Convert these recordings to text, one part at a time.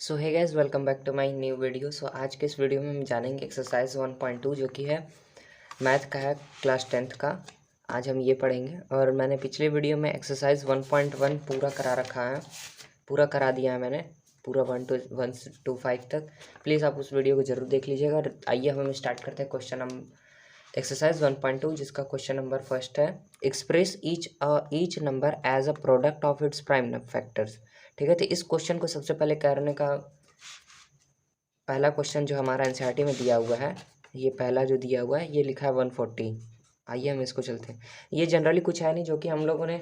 So hey guys, welcome back to my new video. So आज के इस video में हम जानेंगे एक्सरसाइज 1.2 जो कि है मैथ का है, क्लास 10th का। आज हम ये पढ़ेंगे और मैंने पिछले वीडियो में एक्सरसाइज 1.1 पूरा करा रखा है, पूरा करा दिया है मैंने, पूरा 1 to 5 तक। प्लीज़ आप उस वीडियो को ज़रूर देख लीजिएगा। आइए हम स्टार्ट करते हैं क्वेश्चन हम एक्सरसाइज 1.2, जिसका क्वेश्चन नंबर फर्स्ट है, express each number as a product of its prime factors. ठीक है, तो इस क्वेश्चन को सबसे पहले करने का पहला क्वेश्चन जो हमारा एनसीईआरटी में दिया हुआ है, ये पहला जो दिया हुआ है ये लिखा है 140। आइए हम इसको चलते हैं। ये जनरली कुछ है नहीं, जो कि हम लोगों ने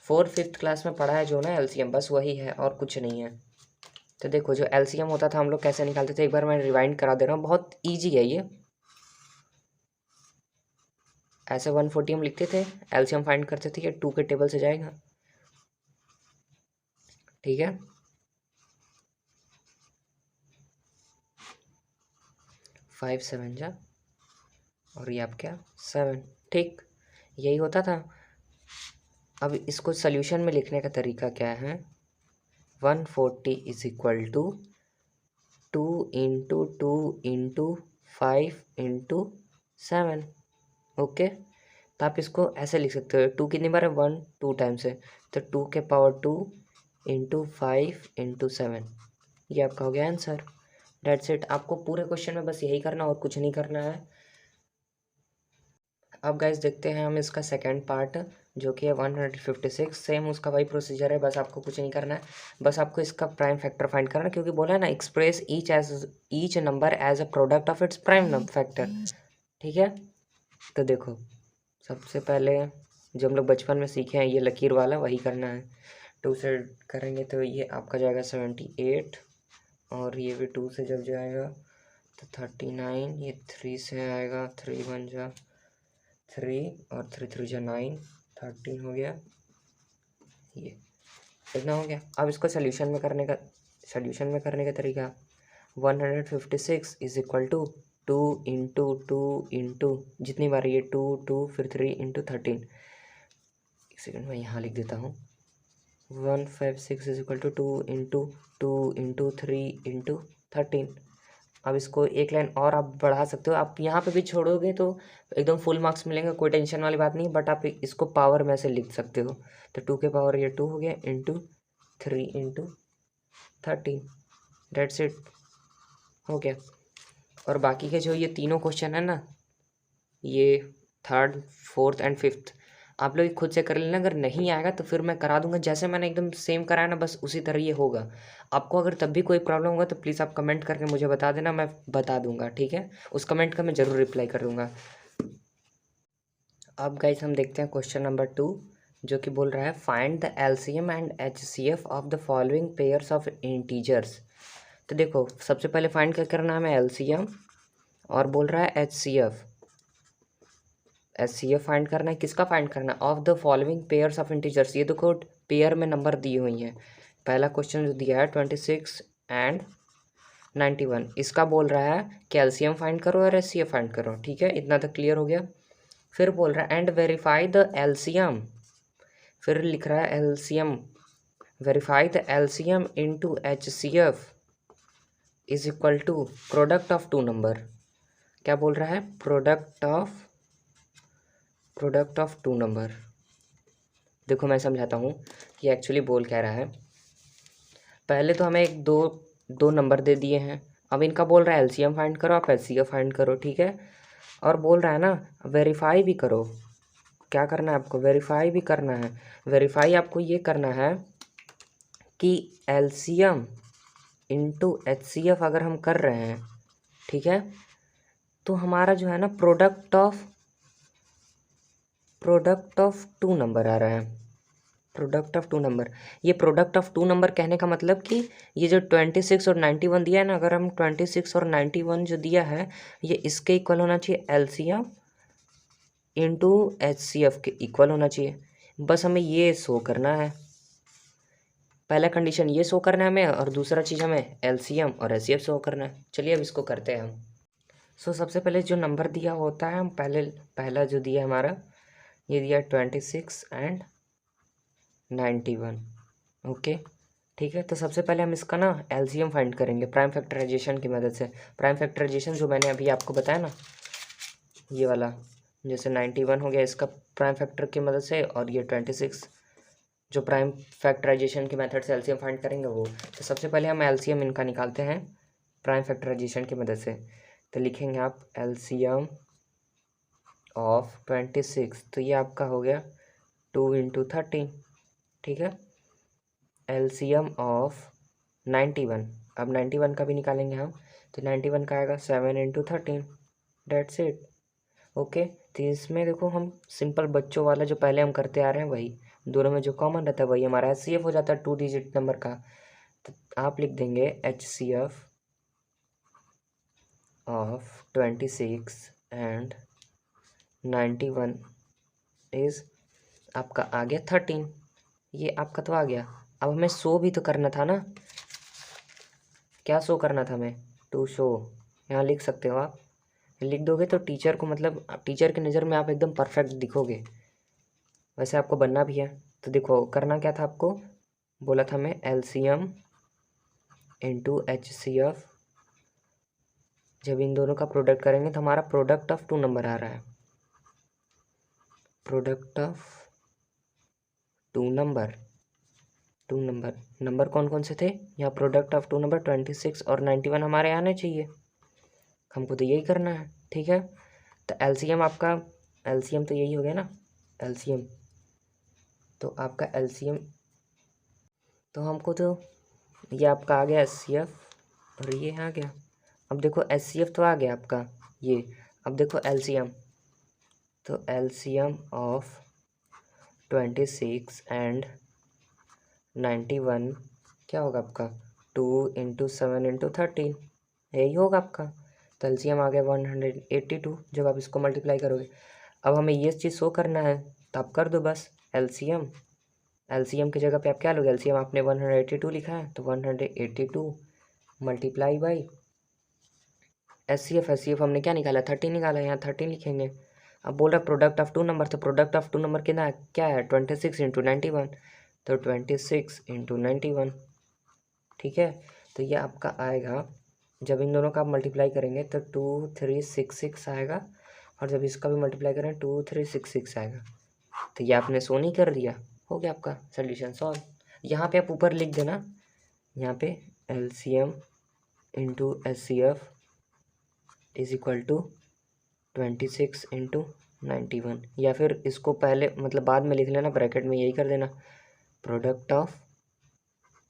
4th-5th क्लास में पढ़ा है, जो ना एलसीएम, बस वही है और कुछ नहीं है। तो देखो, जो एलसीएम होता था हम लोग कैसे निकालते थे, एक बार मैं रिवाइंड करा दे रहा हूँ, बहुत ईजी है ये। ऐसे 140 हम लिखते थे, एलसीएम फाइंड करते थे, ये 2 के टेबल से जाएगा। ठीक है, 5 7 जा और ये आप क्या 7। ठीक, यही होता था। अब इसको सल्यूशन में लिखने का तरीका क्या है, 140 is equal to 2 into 2 into 5 into 7। Okay, तो आप इसको ऐसे लिख सकते हो, 2 कितनी बार है, 1 2 टाइम्स है, तो 2 के पावर 2 इंटू 5 इंटू 7, ये आपका हो गया आंसर। That's it. आपको पूरे क्वेश्चन में बस यही करना और कुछ नहीं करना है। अब गाइस देखते हैं हम इसका सेकंड पार्ट, जो कि है 156। सेम उसका वही प्रोसीजर है, बस आपको कुछ नहीं करना है, बस आपको इसका प्राइम फैक्टर फाइंड करना है, क्योंकि बोला है ना, express each number as a product of its prime factor. ठीक है, तो देखो, सबसे पहले जो हम लोग बचपन में सीखे हैं, ये लकीर वाला वही करना है। 2 से करेंगे तो ये आपका जाएगा 78, और ये भी 2 से जब जाएगा तो 39, ये 3 से आएगा, 3 1 जा 3 और 3 3 जा 9, 13 हो गया, ये इतना हो गया। अब इसको सल्यूशन में करने का तरीका, 156 is equal to 2 into 2 into जितनी बार ये 2 2 फिर 3 इंटू 13। एक सेकंड मैं यहाँ लिख देता हूँ, 156 is equal to 2 into 3 into 13। अब इसको एक लाइन और आप बढ़ा सकते हो, आप यहाँ पे भी छोड़ोगे तो एकदम फुल मार्क्स मिलेंगे, कोई टेंशन वाली बात नहीं, बट आप इसको पावर में से लिख सकते हो। तो 2 के पावर ये 2 हो गया इंटू 3 इंटू 13, डेट्स इट, हो गया। और बाकी के जो ये तीनों क्वेश्चन है ना, ये 3rd 4th एंड 5th, आप लोग खुद से कर लेना। अगर नहीं आएगा तो फिर मैं करा दूंगा, जैसे मैंने एकदम सेम कराया ना, बस उसी तरह ये होगा। आपको अगर तब भी कोई प्रॉब्लम होगा तो प्लीज़ आप कमेंट करके मुझे बता देना, मैं बता दूंगा। ठीक है, उस कमेंट का मैं ज़रूर रिप्लाई करूँगा। अब गाइस हम देखते हैं क्वेश्चन नंबर 2, जो कि बोल रहा है, find the LCM and HCF of the following pairs of integers. तो देखो, सबसे पहले फाइंड क्या करना है हमें, एलसीएम, और बोल रहा है एचसीएफ फाइंड करना है। किसका फाइंड करना है, of the following pairs of integers. ये देखो पेयर में नंबर दी हुई हैं। पहला क्वेश्चन जो दिया है 26 एंड 91, इसका बोल रहा है कैल्शियम फाइंड करो और एचसीएफ फाइंड करो। ठीक है, इतना तक क्लियर हो गया। फिर बोल रहा है एंड वेरीफाई द एलसीएम, फिर लिख रहा है LCM, verify the LCM into HCF is equal to product of 2 number. क्या बोल रहा है, प्रोडक्ट ऑफ 2 नंबर। देखो मैं समझाता हूँ कि एक्चुअली बोल क्या रहा है। पहले तो हमें एक दो नंबर दे दिए हैं, अब इनका बोल रहा है एलसीएम फाइंड करो, आप एचसीएफ फाइंड करो। ठीक है, और बोल रहा है ना वेरीफाई भी करो। क्या करना है आपको, वेरीफाई भी करना है। वेरीफाई आपको ये करना है कि एलसीएम इंटू एचसीएफ अगर हम कर रहे हैं, ठीक है, तो हमारा जो है ना प्रोडक्ट ऑफ 2 नंबर आ रहा है, प्रोडक्ट ऑफ 2 नंबर। ये प्रोडक्ट ऑफ 2 नंबर कहने का मतलब कि ये जो 26 और 91 दिया है ना, अगर हम 26 और 91 जो दिया है, ये इसके इक्वल होना चाहिए, एलसीएम इंटू एचसीएफ के इक्वल होना चाहिए। बस हमें ये शो करना है, पहला कंडीशन ये शो करना है हमें, और दूसरा चीज़ हमें एलसीएम और एचसीएफ शो करना है। चलिए अब इसको करते हैं हम। सबसे पहले जो नंबर दिया होता है, हम पहला जो दिया हमारा, ये दिया 26 एंड 91। ओके, ठीक है, तो सबसे पहले हम इसका ना एलसीएम फाइंड करेंगे प्राइम फैक्टराइजेशन की मदद से। प्राइम फैक्टराइजेशन जो मैंने अभी आपको बताया ना, ये वाला, जैसे 91 हो गया इसका प्राइम फैक्टर की मदद से, और ये 26 जो प्राइम फैक्टराइजेशन की मेथड से एलसीएम फाइंड करेंगे वो। तो सबसे पहले हम एलसीएम इनका निकालते हैं प्राइम फैक्टराइजेशन की मदद से। तो लिखेंगे आप एलसीएम ऑफ 26, तो ये आपका हो गया 2 × 13। ठीक है, एलसीएम ऑफ 91, अब 91 का भी निकालेंगे हम। तो 91 का आएगा 7 × 13, डेट्स इट। ओके, तो इसमें देखो हम सिंपल बच्चों वाला जो पहले हम करते आ रहे हैं वही, दोनों में जो कॉमन रहता है वही हमारा HCF हो जाता है 2 डिजिट नंबर का। तो आप लिख देंगे HCF ऑफ 26 एंड 91 इज आपका आ गया 13। ये आपका तो आ गया। अब हमें शो भी तो करना था ना, क्या शो करना था हमें? टू शो, यहाँ लिख सकते हो आप। लिख दोगे तो टीचर को, मतलब टीचर की नज़र में आप एकदम परफेक्ट दिखोगे, वैसे आपको बनना भी है। तो देखो करना क्या था आपको, बोला था मैं LCM इंटू HCF, जब इन दोनों का प्रोडक्ट करेंगे तो हमारा प्रोडक्ट ऑफ 2 नंबर आ रहा है, प्रोडक्ट ऑफ 2 नंबर। 2 नंबर कौन कौन से थे यहाँ? प्रोडक्ट ऑफ 2 नंबर 26 और 91 हमारे आने चाहिए, हमको तो यही करना है। ठीक है, तो LCM आपका, LCM तो यही हो गया ना, LCM तो आपका LCM, तो हमको तो ये आपका आ गया HCF और ये आ गया। अब देखो HCF तो आ गया आपका ये, अब देखो LCM, तो LCM ऑफ 26 एंड 91 क्या होगा आपका? 2 × 7 × 13, यही होगा आपका। तो LCM आ गया 182 जब आप इसको मल्टीप्लाई करोगे। अब हमें ये चीज़ शो करना है तो आप कर दो बस LCM की जगह पे आप क्या लोगे? LCM आपने 182 लिखा है तो 182 मल्टीप्लाई बाई HCF हमने क्या निकाला? 30 निकाला, यहाँ 30 लिखेंगे। अब बोल रहा प्रोडक्ट ऑफ 2 नंबर, तो प्रोडक्ट ऑफ 2 नंबर कितना क्या है? 26 × 91, तो 26 × 91। ठीक है, तो ये आपका आएगा, जब इन दोनों का आप मल्टीप्लाई करेंगे तो 2366 आएगा, और जब इसका भी मल्टीप्लाई करें 2366 आएगा। तो ये आपने सो नहीं कर दिया, हो गया आपका सोल्यूशन सॉल्व। यहाँ पे आप ऊपर लिख देना, यहाँ पे LCM into HCF is equal to 26 × 91, या फिर इसको पहले मतलब बाद में लिख लेना, ब्रैकेट में यही कर देना, product of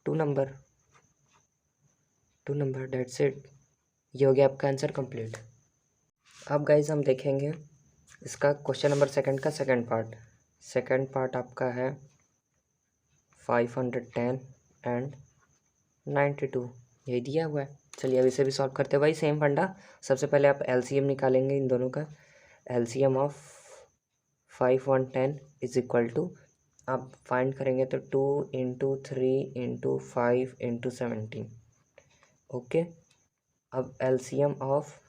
2 number, that's it. ये हो गया आपका आंसर कंप्लीट। अब गाइज हम देखेंगे इसका क्वेश्चन नंबर सेकंड का सेकंड पार्ट आपका है 510 एंड 92, यही दिया हुआ है। चलिए अब इसे भी सॉल्व करते हैं भाई, सेम फंडा। सबसे पहले आप LCM निकालेंगे इन दोनों का, LCM of 510 is equal to, आप फाइंड करेंगे तो 2 × 3 × 5 × 17। ओके, अब LCM ऑफ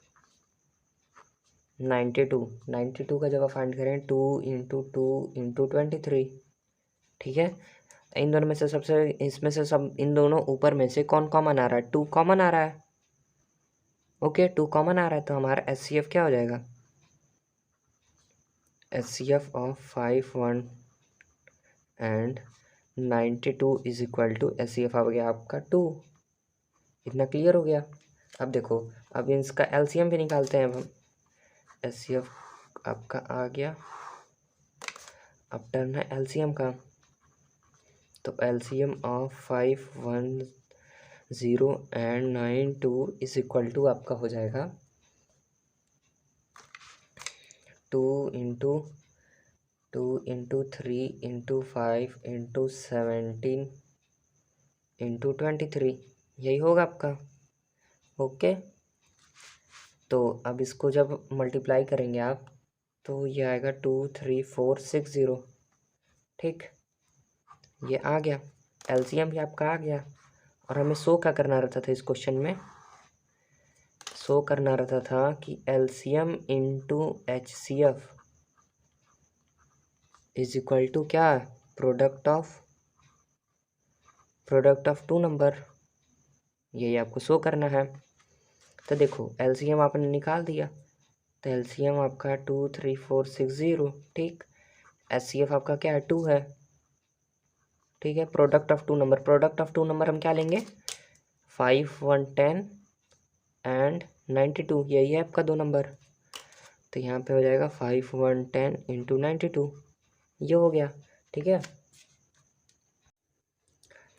92 का जब आप फाइंड करें 2 × 2 × 23। ठीक है, इन दोनों में से सबसे, इसमें से सब इन दोनों ऊपर में से कौन कॉमन आ रहा है? 2 कॉमन आ रहा है। ओके, 2 कॉमन आ रहा है तो हमारा HCF क्या हो जाएगा? HCF of 51 and 92 is equal to, HCF आ गया आपका 2। इतना क्लियर हो गया। अब देखो, अब इसका LCM भी निकालते हैं अब हम। HCF आपका आ गया, अब टर्न है LCM का, तो LCM of 510 and 92 is equal to आपका हो जाएगा 2 × 3 × 5 × 17 × 23, यही होगा आपका। ओके, तो अब इसको जब मल्टीप्लाई करेंगे आप तो ये आएगा 23460। ठीक, ये आ गया, LCM भी आपका आ गया। और हमें शो क्या करना रहता था इस क्वेश्चन में? शो करना रहता था कि LCM into HCF is equal to क्या? Product product of two number, यही आपको शो करना है। तो देखो एलसीएम आपने निकाल दिया, तो एलसीएम आपका 23460, ठीक। एचसीएफ आपका क्या है, 2 है, ठीक है। Product of two number, product of two number हम क्या लेंगे, 5, 1, 10 एंड 92, यही है आपका 2 नंबर। तो यहाँ पे हो जाएगा 5, 1, 10 इंटू 92, ये हो गया, ठीक है।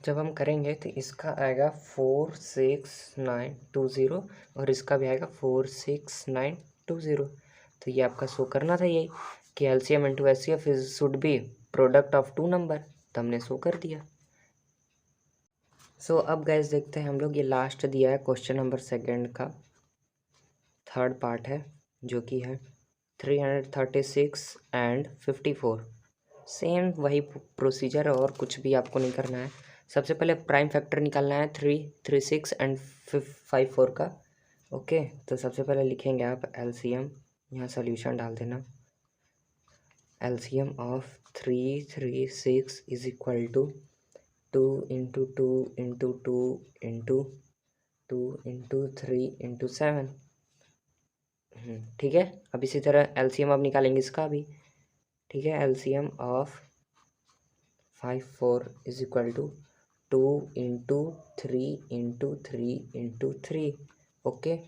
जब हम करेंगे तो इसका आएगा 46920 और इसका भी आएगा 46920। तो ये आपका शो करना था यही कि LCM into HCF should be product of two number, तो हमने शो कर दिया। सो अब गाइस देखते हैं हम लोग, ये लास्ट दिया है क्वेश्चन नंबर सेकंड का थर्ड पार्ट है, जो कि है 336 एंड 54। सेम वही प्रोसीजर है और कुछ भी आपको नहीं करना है। सबसे पहले प्राइम फैक्टर निकालना है 336 एंड 54 का। ओके, तो सबसे पहले लिखेंगे आप एलसीएम, यहाँ सोल्यूशन डाल देना। LCM of 336 is equal to 2 into 2 into 2 into 2 into 3 into 7, ठीक है। अब इसी तरह एलसीएम अब निकालेंगे इसका भी, ठीक है। LCM of 54 is equal to 2 into 3 into 3 into 3, okay.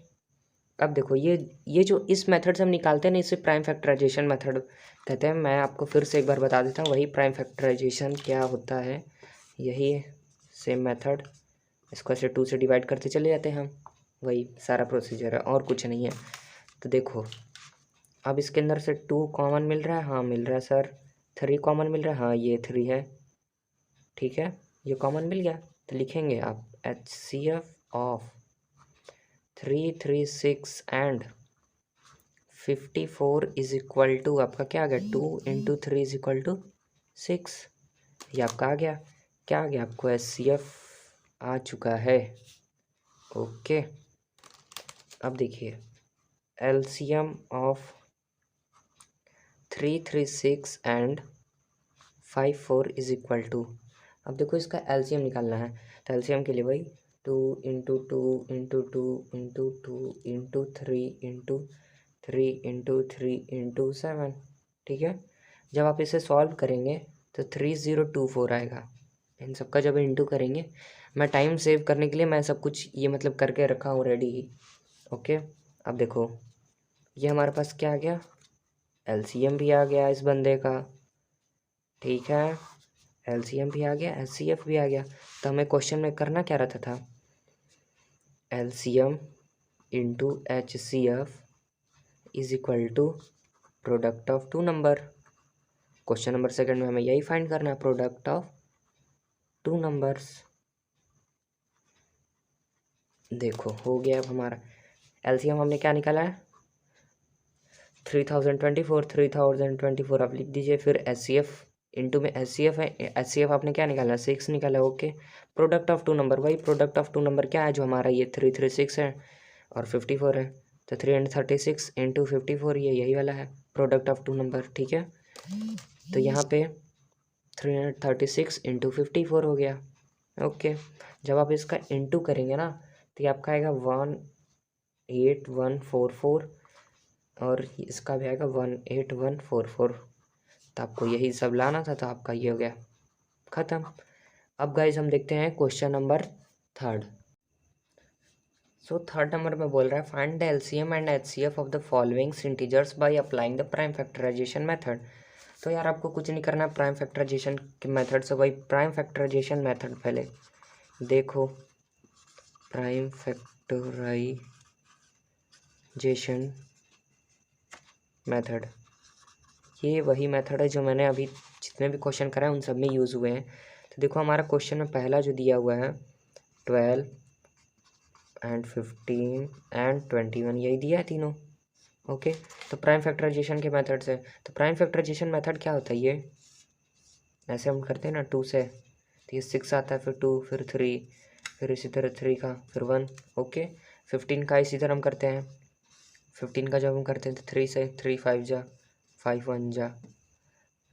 अब देखो ये जो इस मेथड से हम निकालते हैं ना, इसे प्राइम फैक्टराइजेशन मेथड कहते हैं। मैं आपको फिर से एक बार बता देता हूँ वही प्राइम फैक्टराइजेशन क्या होता है, यही सेम मेथड। इसको ऐसे 2 से डिवाइड करते चले जाते हैं हम, वही सारा प्रोसीजर है और कुछ नहीं है। तो देखो अब इसके अंदर से 2 कॉमन मिल रहा है, हाँ मिल रहा है सर। 3 कॉमन मिल रहा है, हाँ ये 3 है, ठीक है, ये कॉमन मिल गया। तो लिखेंगे आप HCF of 336 and 54 is equal to आपका क्या आ गया, 2 इंटू 3 इज इक्वल टू 6। ये आपका आ गया, क्या आ गया आपको, HCF आ चुका है, ओके। अब देखिए LCM of 336 and 54 is equal to, अब देखो इसका एलसीएम निकालना है। तो एलसीएम के लिए वही 2 into 2 into 2 into 2 into 3 into 3 into 3 into 7, ठीक है। जब आप इसे सॉल्व करेंगे तो 3024 आएगा। इन सबका जब इंटू करेंगे, मैं टाइम सेव करने के लिए मैं सब कुछ ये मतलब करके रखा हूँ रेडी ही, ओके। अब देखो ये हमारे पास क्या आ गया, एलसीएम भी आ गया इस बंदे का, ठीक है। एलसीएम भी आ गया, एचसीएफ भी आ गया। तो हमें क्वेश्चन में करना क्या रहता था, LCM into HCF is equal to product of two number. Question number second में हमें यही फाइंड करना है, प्रोडक्ट ऑफ टू नंबर्स। देखो हो गया अब हमारा एलसीएम हमने क्या निकाला है, 3024 आप लिख दीजिए। फिर HCF इंटू में HCF है, HCF आपने क्या निकाला, 6 निकाला, okay. Product of two number, वही प्रोडक्ट ऑफ टू नंबर क्या है जो हमारा ये 336 है और 54 है। तो 336 इंटू 54 ये यही वाला है प्रोडक्ट ऑफ टू नंबर, ठीक है। तो यहाँ पे 336 इंटू 54 हो गया, ओके। जब आप इसका इंटू करेंगे ना तो ये आपका आएगा 18144 और इसका भी आएगा 18144। तो आपको यही सब लाना था, तो आपका ये हो गया ख़त्म। अब गाइज हम देखते हैं question number third. So third number में बोल रहा है find the LCM and HCF of the following integers by applying the prime factorization method. तो यार आपको कुछ नहीं करना है प्राइम फैक्टराइजेशन के मेथड से, वही प्राइम फैक्टराइजेशन मेथड पहले देखो। प्राइम फैक्टराइजेशन मेथड, ये वही मेथड है जो मैंने अभी जितने भी क्वेश्चन कराए उन सब में यूज़ हुए हैं। तो देखो हमारा क्वेश्चन में पहला जो दिया हुआ है 12 एंड 15 एंड 21, यही दिया है तीनों, ओके। तो प्राइम फैक्टराइजेशन के मेथड से, तो प्राइम फैक्टराइजेशन मेथड क्या होता है, ये ऐसे हम करते हैं ना 2 से, तो ये 6 आता है, फिर 2 फिर 3 फिर इसी तरह 3 का फिर 1, ओके। 15 का इसी तरह हम करते हैं, 15 का जब हम करते हैं तो 3 से 3 5 जा 5 1 जा।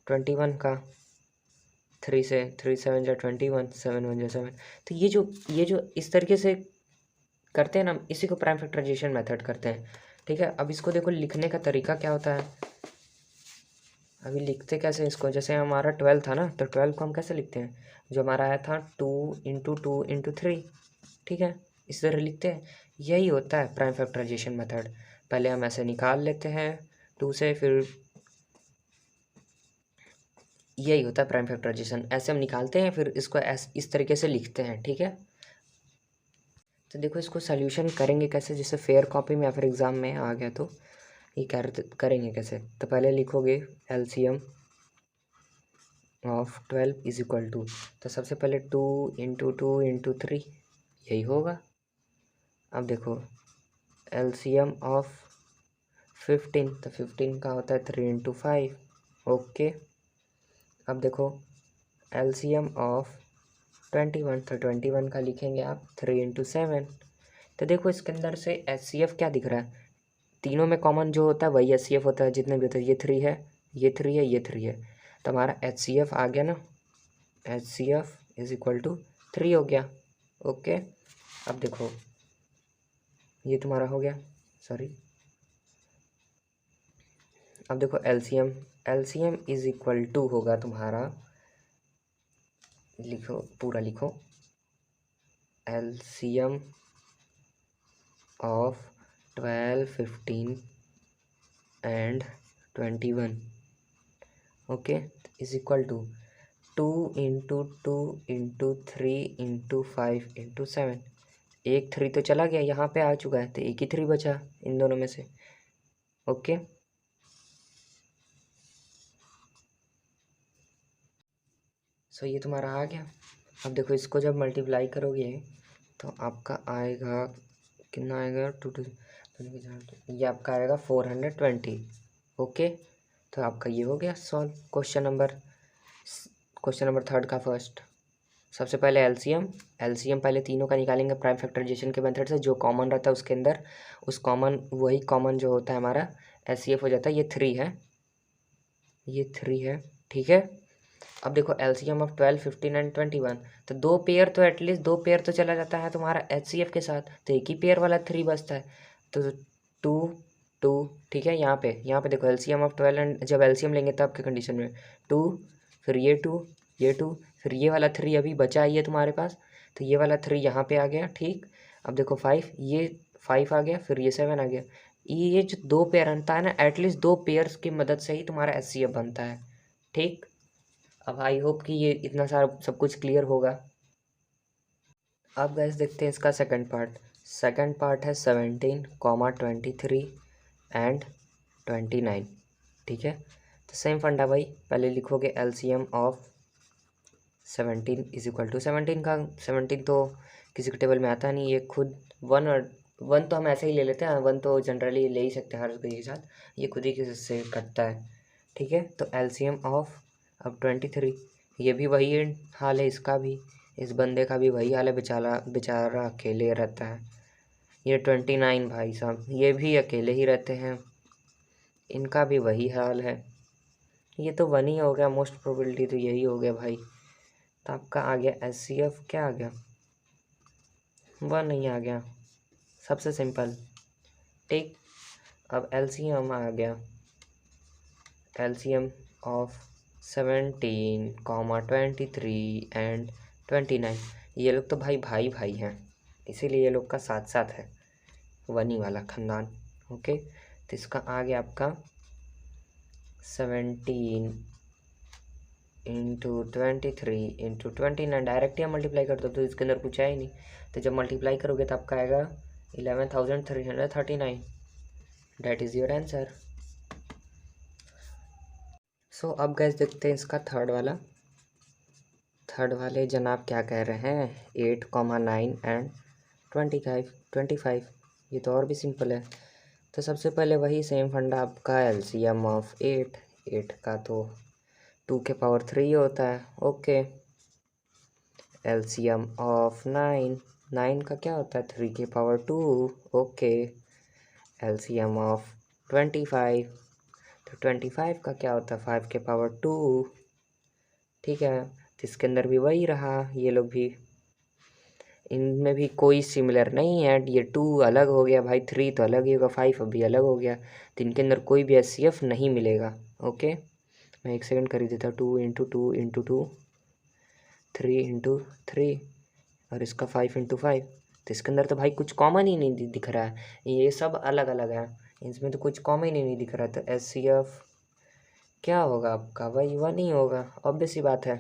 21 का 3 से 3 7 जा 21, 7 1 जा 7। तो ये जो इस तरीके से करते हैं ना, इसी को प्राइम फैक्टराइजेशन मेथड करते हैं। ठीक है, अब इसको देखो लिखने का तरीका क्या होता है। अभी लिखते कैसे इसको, जैसे हमारा 12 था ना, तो 12 को हम कैसे लिखते हैं, जो हमारा आया था 2 × 2 × 3। ठीक है, इस तरह लिखते हैं। यही होता है प्राइम फैक्टराइजेशन मेथड। पहले हम ऐसे निकाल लेते हैं 2 से, फिर यही होता है प्राइम फैक्टराइजेशन। ऐसे हम निकालते हैं, फिर इसको इस तरीके से लिखते हैं। ठीक है, तो देखो इसको सोल्यूशन करेंगे कैसे, जैसे फेयर कॉपी में या फिर एग्ज़ाम में आ गया तो ये करेंगे कैसे। तो पहले लिखोगे LCM of 12 is equal to, तो सबसे पहले 2 × 2 × 3 यही होगा। अब देखो एलसीएम ऑफ 15, तो 15 का होता है 3 × 5। ओके, अब देखो एलसीएम ऑफ 21, तो 21 का लिखेंगे आप 3 × 7। तो देखो इसके अंदर से एचसीएफ क्या दिख रहा है, तीनों में कॉमन जो होता है वही एचसीएफ होता है, जितने भी होते हैं। ये 3 है, ये 3 है, ये 3 है, तो हमारा एचसीएफ आ गया ना, एचसीएफ इज इक्वल टू 3 हो गया। ओके, अब देखो ये तुम्हारा हो गया, सॉरी। अब देखो LCM, LCM is equal to होगा तुम्हारा, लिखो पूरा लिखो, LCM of 12 15 and 21 okay is equal to 2 × 2 × 3 × 5 × 7। एक 3 तो चला गया, यहाँ पे आ चुका है, तो एक ही 3 बचा इन दोनों में से। ओके, सो ये तुम्हारा आ गया। अब देखो इसको जब मल्टीप्लाई करोगे तो आपका आएगा कितना आएगा, ये आपका आएगा 420। ओके, तो आपका ये हो गया सॉल्व। क्वेश्चन नंबर 3 का फर्स्ट। सबसे पहले एलसीएम, एलसीएम पहले तीनों का निकालेंगे प्राइम फैक्टराइजेशन के मेथड से। जो कॉमन रहता है उसके अंदर, उस कॉमन वही कॉमन जो होता है हमारा एचसीएफ हो जाता है। ये 3 है, ये 3 है। ठीक है, अब देखो एलसीएम ऑफ 12 15 एंड 21, तो 2 पेयर तो एटलीस्ट 2 पेयर तो चला जाता है तुम्हारा एचसीएफ के साथ, तो एक ही पेयर वाला 3 बचता है, तो 2 2। ठीक है, यहाँ पे देखो एलसीएम ऑफ 12 एंड जब एलसीएम लेंगे तब के कंडीशन में 2, फिर ये 2 ये 2, फिर ये वाला 3 अभी बचा ही है तुम्हारे पास, तो ये वाला 3 यहाँ पे आ गया। ठीक, अब देखो 5, ये 5 आ गया, फिर ये 7 आ गया। ये जो 2 पेयर बनता है ना, एटलीस्ट 2 पेयर्स की मदद से ही तुम्हारा एचसीएफ बनता है। ठीक, अब आई होप कि ये इतना सारा सब कुछ क्लियर होगा। अब गाइस देखते हैं इसका सेकंड पार्ट। सेकंड पार्ट है 17, 23 एंड 29। ठीक है, तो सेम फंडा भाई, पहले लिखोगे LCM of 17 is equal to 17 का 17 तो किसी के टेबल में आता नहीं, ये खुद 1 और 1 तो हम ऐसे ही ले लेते हैं, 1 तो जनरली ले ही सकते हैं हर किसी के साथ, ये खुद ही किसी से कटता है। ठीक है, तो एलसीएम ऑफ अब 23, ये भी वही हाल है इसका भी, इस बंदे का भी वही हाल है, बेचारा बेचारा अकेले रहता है। ये 29 भाई साहब, ये भी अकेले ही रहते हैं, इनका भी वही हाल है। ये तो 1 ही हो गया, मोस्ट प्रोबेबिलिटी तो यही हो गया भाई। तो आपका आ गया एचसीएफ, क्या आ गया, 1 ही आ गया, सबसे सिंपल। ठीक, अब एलसीएम आ गया, एलसीएम ऑफ 17, 23 एंड 29। ये लोग तो भाई भाई भाई हैं, इसीलिए ये लोग का साथ साथ है, वनी वाला ख़ानदान। ओके, तो इसका आ गया आपका 17 × 23 × 29, डायरेक्ट ही मल्टीप्लाई कर दो तो इसके अंदर कुछ है ही नहीं, तो जब मल्टीप्लाई करोगे तो आपका आएगा 11,339। That is your answer. So अब गैस देखते हैं इसका थर्ड वाला। थर्ड वाले जनाब क्या कह रहे हैं, 8, 9 एंड 25। ये तो और भी सिंपल है। तो सबसे पहले वही सेम फंडा, आपका एलसीएम ऑफ 8 का तो 2 के पावर 3 होता है। ओके, एलसीएम ऑफ 9 का क्या होता है, 3 के पावर 2। ओके, एलसीएम ऑफ 25, तो 25 का क्या होता है, 5 के पावर 2। ठीक है, तो इसके अंदर भी वही रहा, ये लोग भी, इनमें भी कोई सिमिलर नहीं है। ये 2 अलग हो गया भाई, 3 तो अलग ही होगा, 5 अभी अलग हो गया, तो इनके अंदर कोई भी HCF नहीं मिलेगा। ओके, मैं 1 सेकंड कर ही देता हूँ। 2 इंटू 2 इंटू 2, 3 इंटू 3, और इसका 5 इंटू 5, तो इसके अंदर तो भाई कुछ कॉमन ही नहीं दिख रहा है, ये सब अलग अलग है, इसमें तो कुछ कॉमन ही नहीं दिख रहा। तो HCF क्या होगा आपका भाई, 1 ही होगा, ऑब्वियस सी बात है।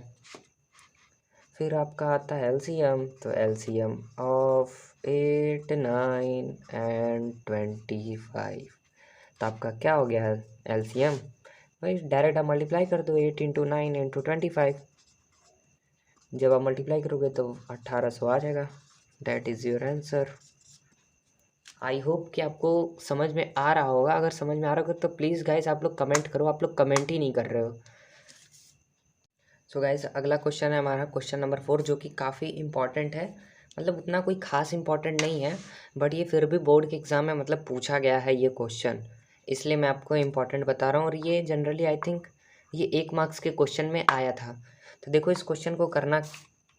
फिर आपका आता है LCM, तो LCM ऑफ 8, 9 एंड 25, तो आपका क्या हो गया है LCM भाई, डायरेक्ट आप मल्टीप्लाई कर दो, 8 इंटू 9 इंटू 25, जब आप मल्टीप्लाई करोगे तो 1800 आ जाएगा। That is your answer. I hope कि आपको समझ में आ रहा होगा, अगर समझ में आ रहा होगा तो प्लीज़ गाइस आप लोग कमेंट करो, आप लोग कमेंट ही नहीं कर रहे हो। सो गाइस अगला क्वेश्चन है हमारा क्वेश्चन नंबर 4, जो कि काफ़ी इंपॉर्टेंट है, मतलब उतना कोई खास इंपॉर्टेंट नहीं है, बट ये फिर भी बोर्ड के एग्ज़ाम में मतलब पूछा गया है ये क्वेश्चन, इसलिए मैं आपको इम्पॉर्टेंट बता रहा हूँ। और ये जनरली आई थिंक ये 1 मार्क्स के क्वेश्चन में आया था। तो देखो इस क्वेश्चन को करना,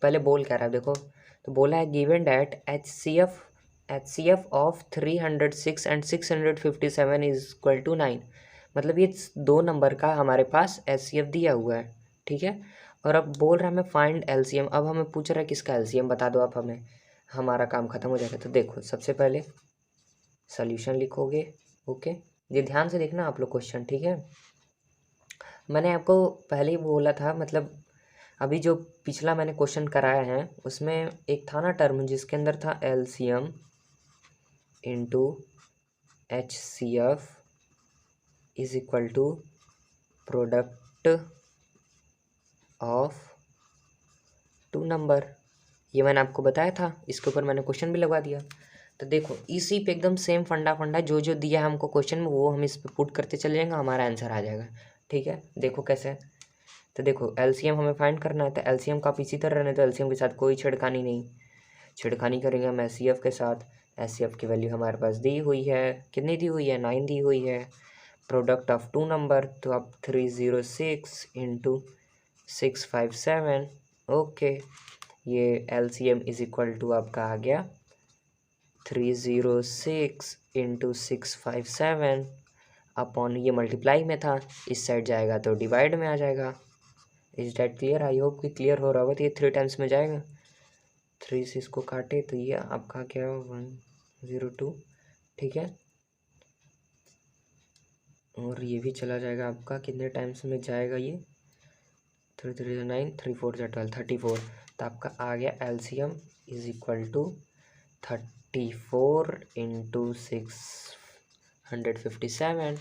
पहले बोल क्या रहा है देखो, तो बोला है given that HCF of 306 and 657 is equal to 9, मतलब ये 2 नंबर का हमारे पास HCF दिया हुआ है, ठीक है। और अब बोल रहा है हमें फाइंड LCM, अब हमें पूछ रहा है किसका LCM बता दो आप हमें, हमारा काम ख़त्म हो जाएगा। तो देखो सबसे पहले सॉल्यूशन लिखोगे, ओके, ये ध्यान से देखना आप लोग क्वेश्चन, ठीक है। मैंने आपको पहले ही बोला था, मतलब अभी जो पिछला मैंने क्वेश्चन कराया है उसमें एक था ना टर्म जिसके अंदर था LCM into HCF is equal to product of 2 number, ये मैंने आपको बताया था, इसके ऊपर मैंने क्वेश्चन भी लगवा दिया। तो देखो इसी पे एकदम सेम फंडा जो जो दिया है हमको क्वेश्चन में वो हम इस पे पुट करते चले जाएंगे, हमारा आंसर आ जाएगा, ठीक है। देखो कैसे, तो देखो LCM हमें फाइंड करना है, तो LCM का आप इसी तरह रहने, तो LCM के साथ कोई छेड़खानी नहीं, छिड़खानी करेंगे हम HCF के साथ। HCF की वैल्यू हमारे पास दी हुई है, कितनी दी हुई है, 9 दी हुई है। प्रोडक्ट ऑफ 2 नंबर, तो आप 306 इंटू 657, ओके, ये LCM इज इक्वल टू आपका आ गया 306 इंटू 657 अपॉन, ये मल्टीप्लाई में था, इस साइड जाएगा तो डिवाइड में आ जाएगा। Is that clear? I hope कि क्लियर हो रहा होगा। तो ये 3 टाइम्स में जाएगा, 3 से इसको काटे तो ये आपका क्या 102, ठीक है। और ये भी चला जाएगा आपका, कितने टाइम्स में जाएगा ये, 3 3 9, 3 4 12, 34, तो आपका आ गया LCM is equal to 34 into 657,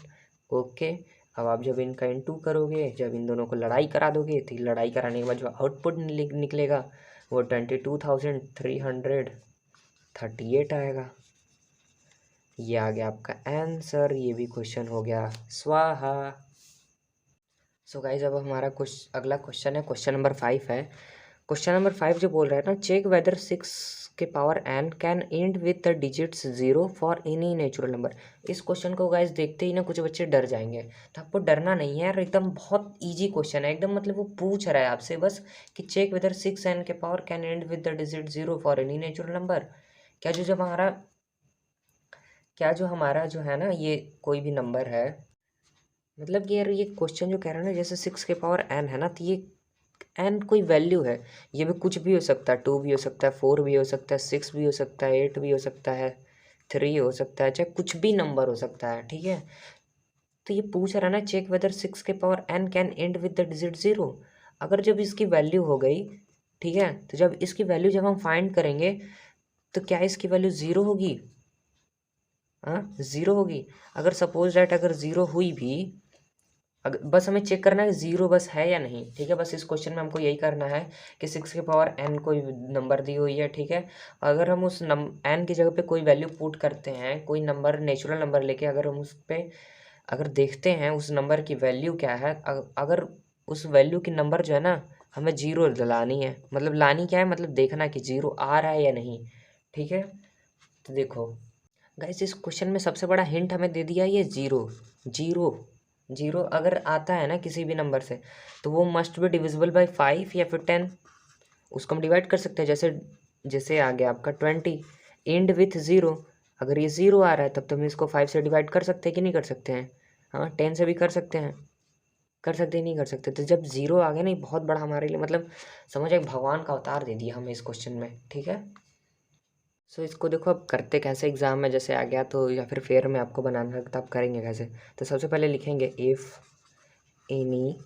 okay. अब आप जब इनका इंटू करोगे, जब इन दोनों को लड़ाई करा दोगे, तो लड़ाई कराने के बाद जो आउटपुट निकलेगा वो 22,338 आएगा। ये आ गया आपका आंसर, ये भी क्वेश्चन हो गया स्वाहा। सो गाइज अब हमारा अगला क्वेश्चन है, क्वेश्चन नंबर 5 है। क्वेश्चन नंबर 5 जो बोल रहा है ना, चेक वेदर 6 के power n can and with the digits 0 for any natural number. इस क्वेश्चन को गाइज देखते ही ना कुछ बच्चे डर जाएंगे, तो आपको डरना नहीं है यार, एकदम बहुत ईजी क्वेश्चन है एकदम, मतलब वो पूछ रहा है आपसे बस कि चेक वेदर 6n के power can and with the digit 0 for any natural number. क्या जो हमारा जो है ना, ये कोई भी नंबर है, मतलब कि यार ये क्वेश्चन जो कह रहा है ना, जैसे 6 के पावर n है ना, तो ये n कोई वैल्यू है, ये भी कुछ भी हो सकता है, 2 भी हो सकता है, 4 भी हो सकता है, 6 भी हो सकता है, 8 भी हो सकता है, 3 हो सकता है, चाहे कुछ भी नंबर हो सकता है, ठीक है। तो ये पूछ रहा है ना, चेक वेदर 6 के power n can and with the digit 0। अगर जब इसकी वैल्यू हो गई, ठीक है, तो जब इसकी वैल्यू जब हम फाइंड करेंगे तो क्या इसकी वैल्यू 0 होगी? हाँ 0 होगी। अगर सपोज डैट अगर 0 हुई भी, अगर बस हमें चेक करना है 0 बस है या नहीं, ठीक है, बस इस क्वेश्चन में हमको यही करना है कि 6 के पावर n कोई नंबर दी हुई है, ठीक है। अगर हम उस n की जगह पे कोई वैल्यू पुट करते हैं, कोई नंबर नेचुरल नंबर लेके, अगर हम उस पर अगर देखते हैं उस नंबर की वैल्यू क्या है, अगर उस वैल्यू की नंबर जो है ना, हमें 0 लानी है, मतलब लानी क्या है, मतलब देखना कि 0 आ रहा है या नहीं, ठीक है। तो देखो गाइस इस क्वेश्चन में सबसे बड़ा हिंट हमें दे दिया ये 0, जीरो अगर आता है ना किसी भी नंबर से तो वो मस्ट बी डिविजिबल बाई 5 या फिर 10। उसको हम डिवाइड कर सकते हैं, जैसे जैसे आ गया आपका 20 एंड विथ ज़ीरो। अगर ये ज़ीरो आ रहा है तब तो हम इसको 5 से डिवाइड कर सकते हैं कि नहीं कर सकते हैं? हाँ, 10 से भी कर सकते हैं। कर सकते हैं नहीं कर सकते? तो जब ज़ीरो आ गया ना, ये बहुत बड़ा हमारे लिए मतलब समझो एक भगवान का अवतार दे दिया हमें इस क्वेश्चन में, ठीक है। सो इसको देखो अब करते कैसे, एग्ज़ाम में जैसे आ गया तो या फिर फेयर में आपको बनाना है तब करेंगे कैसे। तो सबसे पहले लिखेंगे इफ़ एनी,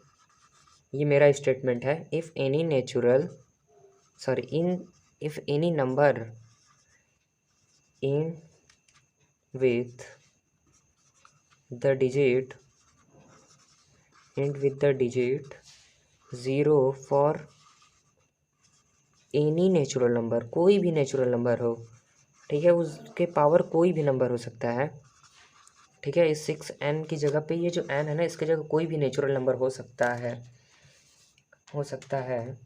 ये मेरा स्टेटमेंट है, if any natural sorry in if any number in with the digit with the digit 0 for any natural number, कोई भी नेचुरल नंबर हो, ठीक है, उसके पावर कोई भी नंबर हो सकता है, ठीक है। इस 6n की जगह पे ये जो n है ना, इसकी जगह कोई भी नेचुरल नंबर हो सकता है, हो सकता है।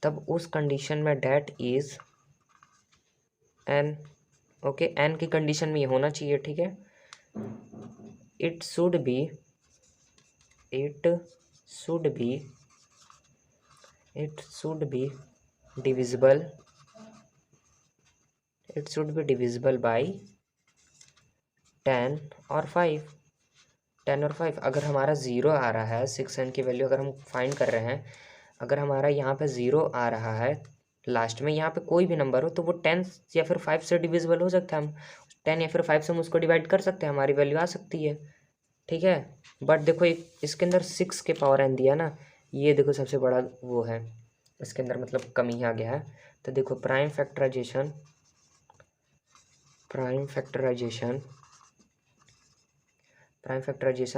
तब उस कंडीशन में that is n, okay, n की कंडीशन में ये होना चाहिए, ठीक है। It should be it should be it should be divisible it should be divisible by 10 और 5। 10 और 5 अगर हमारा ज़ीरो आ रहा है, 6n की वैल्यू अगर हम फाइंड कर रहे हैं, अगर हमारा यहाँ पे ज़ीरो आ रहा है लास्ट में, यहाँ पे कोई भी नंबर हो तो वो 10 या फिर 5 से डिविजिबल हो सकता है। हम 10 या फिर 5 से हम उसको डिवाइड कर सकते हैं, हमारी वैल्यू आ सकती है, ठीक है। बट देखो एक इसके अंदर 6 के पावर n दिया ना, ये देखो सबसे बड़ा वो है इसके अंदर, मतलब कमी आ गया है। तो देखो prime factorization prime factorization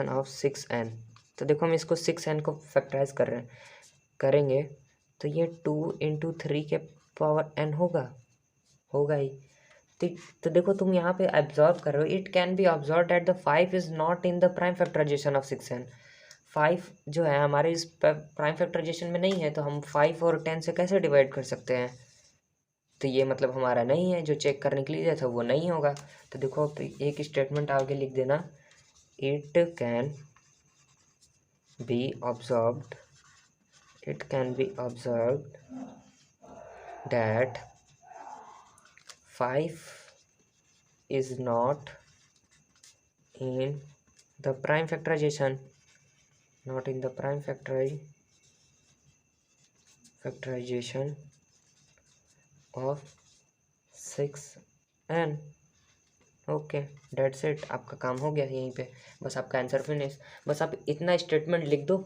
of 6n। तो देखो हम इसको 6n को फैक्टराइज कर रहे हैं, करेंगे तो ये 2 × 3 के पावर n होगा ही। तो देखो तुम यहाँ पे एब्जॉर्व कर रहे हो, it can be observe that the 5 is not in the prime factorization of 6n। 5 जो है हमारे इस प्राइम फैक्टराइजेशन में नहीं है, तो हम 5 और 10 से कैसे डिवाइड कर सकते हैं? तो ये मतलब हमारा नहीं है, जो चेक करने के लिए दिया था वो नहीं होगा। तो देखो तो एक स्टेटमेंट आगे लिख देना, it can B observed that 5 is not in the prime factorization of 6n। Okay, that's it, आपका काम हो गया यहीं पे, बस आपका आंसर फिनिश। बस आप इतना स्टेटमेंट लिख दो,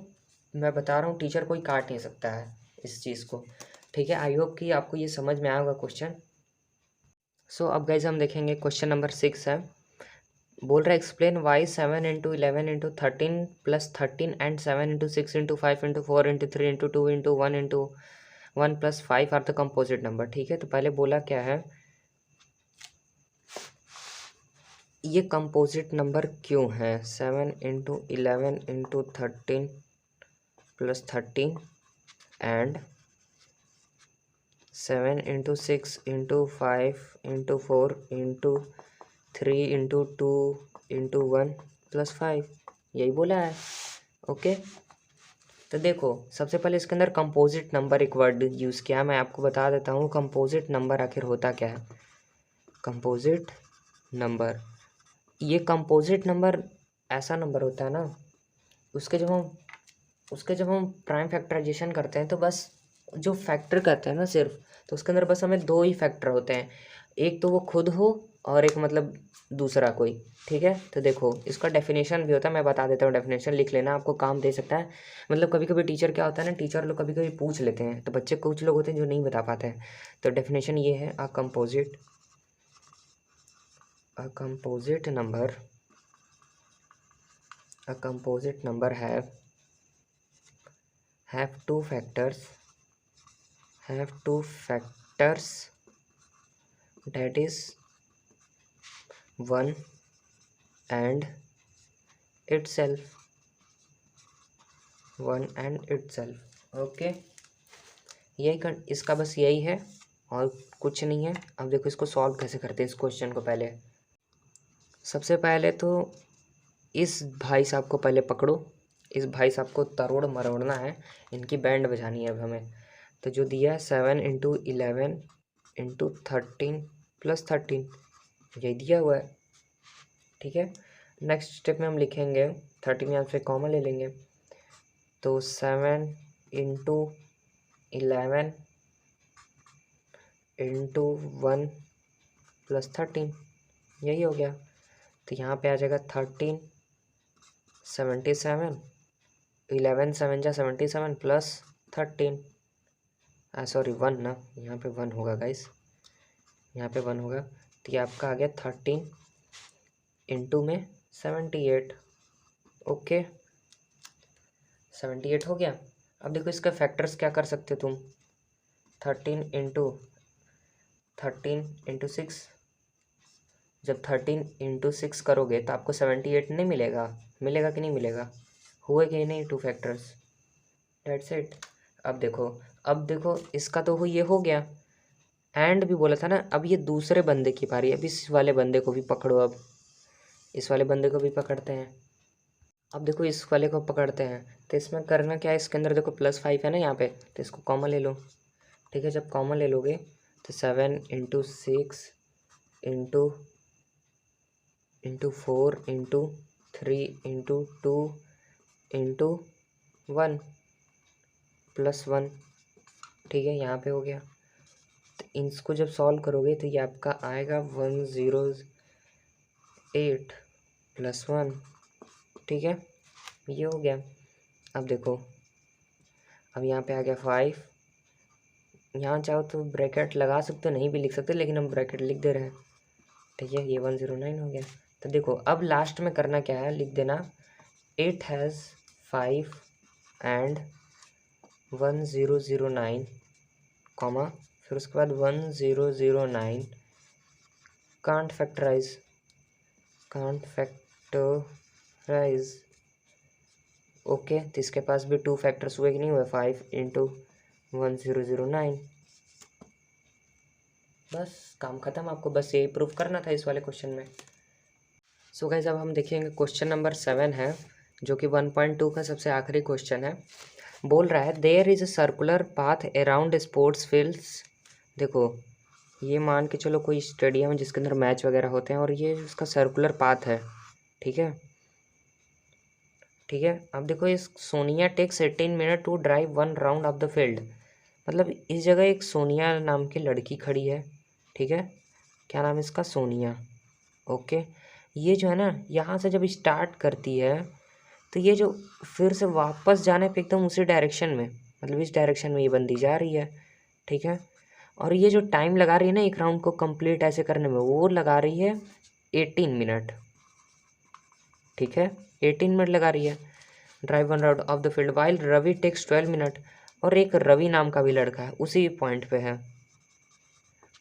मैं बता रहा हूँ टीचर कोई काट नहीं सकता है इस चीज़ को, ठीक है। आई होप कि आपको ये समझ में आया होगा क्वेश्चन। सो अब गाइस हम देखेंगे क्वेश्चन नंबर 6 है, बोल रहा है explain why 7 × 11 × 13 + 13 and 7 × 6 × 5 × 4 × 3 × 2 × 1 × 1 + 5 are the composite number, ठीक है। तो पहले बोला क्या है, ये कंपोजिट नंबर क्यों है? 7 × 11 × 13 + 13 एंड 7 × 6 × 5 × 4 × 3 × 2 × 1 + 5, यही बोला है, ओके। तो देखो सबसे पहले इसके अंदर कंपोजिट नंबर एक वर्ड यूज़ किया, मैं आपको बता देता हूँ कंपोजिट नंबर आखिर होता क्या है। कंपोजिट नंबर, ये कंपोजिट नंबर ऐसा नंबर होता है ना, उसके जब हम प्राइम फैक्टराइजेशन करते हैं तो बस जो फैक्टर करते हैं ना सिर्फ, तो उसके अंदर बस हमें दो ही फैक्टर होते हैं, एक तो वो खुद हो और एक मतलब दूसरा कोई, ठीक है। तो देखो इसका डेफिनेशन भी होता है, मैं बता देता हूँ, डेफिनेशन लिख लेना, आपको काम दे सकता है। मतलब कभी कभी टीचर क्या होता है ना, टीचर लोग कभी कभी पूछ लेते हैं, तो बच्चे कुछ लोग होते हैं जो नहीं बता पाते हैं। तो डेफिनेशन ये है, a composite number have two factors that is 1 and itself okay. यही इसका बस यही है और कुछ नहीं है। अब देखो इसको सॉल्व कैसे करते हैं इस क्वेश्चन को। पहले सबसे पहले तो इस भाई साहब को पहले पकड़ो, इस भाई साहब को तरोड़ मरोड़ना है, इनकी बैंड बजानी है अब हमें। तो जो दिया है 7 इंटू 11 इंटू 13 प्लस 13, यही दिया हुआ है। ठीक है, नेक्स्ट स्टेप में हम लिखेंगे 13 यहाँ से कॉमन ले लेंगे, तो 7 इंटू 11 इंटू 1 प्लस 13, यही हो गया। तो यहाँ पे आ जाएगा 13 77, 11 7 जा 77 प्लस 13, सॉरी 1 ना, यहाँ पे 1 होगा गाइस, यहाँ पे 1 होगा। तो ये आपका आ गया 13 इंटू में 78। ओके 78 हो गया। अब देखो इसका फैक्टर्स क्या कर सकते हो तुम, 13 इंटू 6, जब 13 इंटू 6 करोगे तो आपको 78 नहीं मिलेगा, मिलेगा कि नहीं मिलेगा, हुए कि नहीं 2 फैक्टर्स, डेट्स इट। अब देखो इसका तो ये हो गया, एंड भी बोला था ना। अब ये दूसरे बंदे की बारी है, अब इस वाले बंदे को भी पकड़ो, अब इस वाले बंदे को भी पकड़ते हैं। अब देखो इस वाले को पकड़ते हैं, तो इसमें करना क्या है, इसके अंदर देखो +5 है ना यहाँ पे, तो इसको कॉमन ले लो। ठीक है, जब कॉमन ले लोगे तो 7 into 6 into 4 into 3 into 2 into 1 plus 1। ठीक है, यहाँ पे हो गया। तो इसको जब सॉल्व करोगे तो ये आपका आएगा 108 प्लस 1। ठीक है, ये हो गया। अब देखो, अब यहाँ पे आ गया 5, यहाँ चाहो तो ब्रैकेट लगा सकते हो, नहीं भी लिख सकते, लेकिन हम ब्रैकेट लिख दे रहे हैं। ठीक है, ये 109 हो गया। तो देखो अब लास्ट में करना क्या है, लिख देना 8 हैज़ 5 एंड 1009, कॉमा, फिर उसके बाद 1009 कांट फैक्टराइज ओके। तो इसके पास भी 2 फैक्टर्स हुए कि नहीं हुए, 5 इंटू 1009। बस काम खत्म, आपको बस यही प्रूफ करना था इस वाले क्वेश्चन में। सो गाइस अब हम देखेंगे क्वेश्चन नंबर 7 है, जो कि 1.2 का सबसे आखिरी क्वेश्चन है। बोल रहा है there is a circular path around sports fields. देखो ये मान के चलो कोई स्टेडियम है जिसके अंदर मैच वगैरह होते हैं, और ये उसका सर्कुलर पाथ है। ठीक है, ठीक है। अब देखो इस Sonia takes 18 minute to drive 1 round of the field. मतलब इस जगह एक सोनिया नाम की लड़की खड़ी है। ठीक है, क्या नाम है इसका, सोनिया। ओके, ये जो है ना यहाँ से जब स्टार्ट करती है तो ये जो फिर से वापस जाने पे एकदम उसी डायरेक्शन में, मतलब इस डायरेक्शन में ये बंदी जा रही है। ठीक है, और ये जो टाइम लगा रही है ना एक राउंड को कंप्लीट ऐसे करने में, वो लगा रही है 18 मिनट। ठीक है, 18 मिनट लगा रही है drive 1 round of the field, while Ravi takes 12 minute. और एक रवि नाम का भी लड़का है उसी पॉइंट पे है।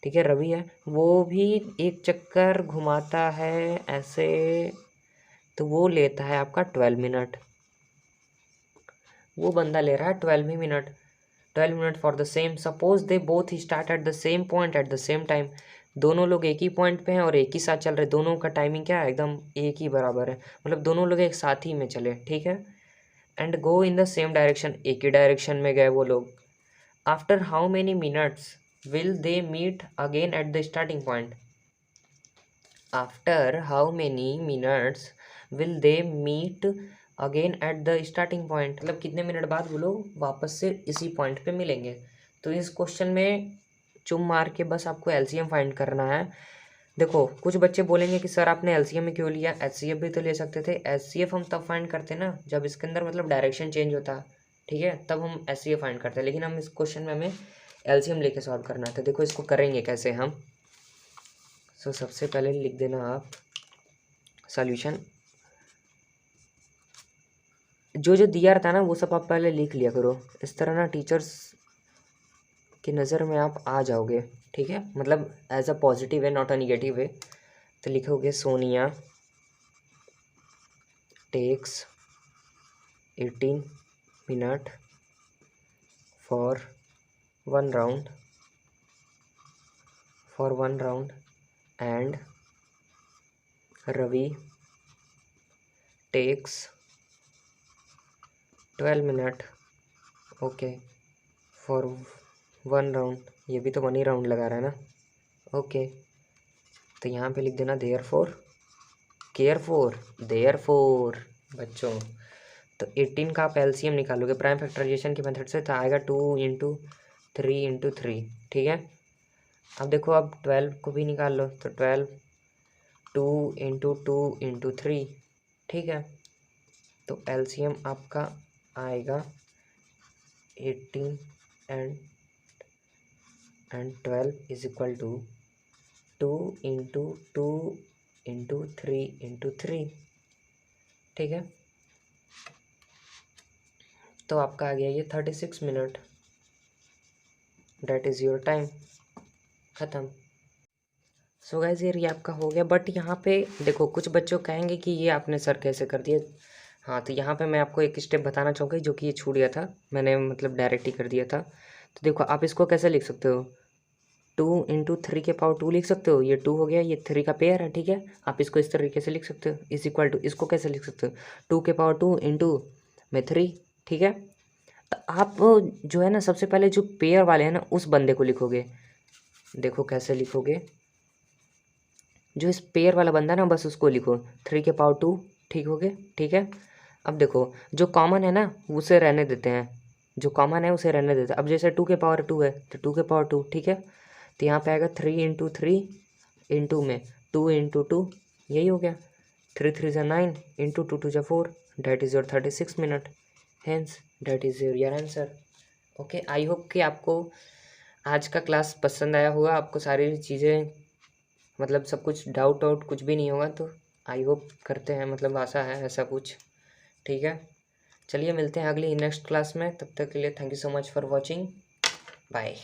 ठीक है, रवि है, वो भी एक चक्कर घुमाता है ऐसे, तो वो लेता है आपका 12 मिनट। वो बंदा ले रहा है 12 ही minute, 12 minute for the same. Suppose they both start at the same point at the same time. दोनों लोग एक ही पॉइंट पे हैं और एक ही साथ चल रहे, दोनों का टाइमिंग क्या है, एकदम एक ही बराबर है, मतलब दोनों लोग एक साथ ही में चले। ठीक है, and go in the same direction, एक ही डायरेक्शन में गए वो लोग। After how many minutes will they meet again at the starting point. After how many minutes will they meet again at the starting point, मतलब कितने minute बाद वो लोग वापस से इसी पॉइंट पे मिलेंगे। तो इस क्वेश्चन में चुम मार के बस आपको एलसीएम फाइंड करना है। देखो कुछ बच्चे बोलेंगे कि सर आपने एलसीएम में क्यों लिया, एचसीएफ भी तो ले सकते थे। एचसीएफ हम तब फाइंड करते ना जब इसके अंदर मतलब डायरेक्शन चेंज होता। ठीक है, तब हम एचसीएफ फाइंड करते हैं, लेकिन हम इस क्वेश्चन में हमें एलसीएम लेके सॉल्व करना है। तो देखो इसको करेंगे कैसे हम। सो सबसे पहले लिख देना आप सॉल्यूशन, जो जो दिया रहता है ना वो सब आप पहले लिख लिया करो, इस तरह ना टीचर्स की नज़र में आप आ जाओगे। ठीक है, मतलब as a positive way, not a negative way. तो लिखोगे Sonia takes 18 minute for one round and Ravi takes 12 minute okay for 1 round, ये भी तो 1 ही राउंड लगा रहा है ना। ओके तो यहाँ पे लिख देना देयरफॉर बच्चों। तो 18 का आप एलसीएम निकालोगे प्राइम फैक्टराइजेशन की मेथड से, तो आएगा 2 × 3 × 3, ठीक है। अब देखो अब 12 को भी निकाल लो, तो 12 2 × 2 × 3, ठीक है। तो एलसीएम आपका आएगा 18 एंड 12 इज इक्वल टू 2 × 2 × 3 × 3, ठीक है। तो आपका आ गया ये 36 minute, that is your time, ख़त्म। सो गाइस ये आपका हो गया। बट यहाँ पे देखो कुछ बच्चों कहेंगे कि ये आपने सर कैसे कर दिया। हाँ तो यहाँ पे मैं आपको एक स्टेप बताना चाहूँगा जो कि ये छूट गया था, मैंने मतलब डायरेक्ट ही कर दिया था। तो देखो आप इसको कैसे लिख सकते हो, 2 × 3 के पावर 2 लिख सकते हो, ये 2 हो गया, ये 3 का पेयर है, ठीक है। आप इसको इस तरीके से लिख सकते हो, इज इक्वल टू, इसको कैसे लिख सकते हो, 2 के पावर 2 × 3, ठीक है। तो आप जो है ना सबसे पहले जो पेयर वाले हैं ना उस बंदे को लिखोगे। देखो कैसे लिखोगे, जो इस पेयर वाला बंदा है ना बस उसको लिखो, 3 के पावर 2, ठीक हो गए, ठीक है। अब देखो जो कॉमन है ना उसे रहने देते हैं, जो कॉमन है उसे रहने देते हैं। अब जैसे 2 के पावर 2 है तो 2 के पावर 2, ठीक है। तो यहाँ पे आएगा 3 × 3 × में 2 × 2, यही हो गया, 3 3 × 9 × 2 2 4, date is your 36 minute, hence date is your answer. Okay I hope कि आपको आज का क्लास पसंद आया होगा, आपको सारी चीज़ें मतलब सब कुछ डाउट वाउट कुछ भी नहीं होगा। तो आई होप करते हैं, मतलब आशा है ऐसा कुछ, ठीक है। चलिए मिलते हैं अगली नेक्स्ट क्लास में, तब तक के लिए thank you so much for watching, bye.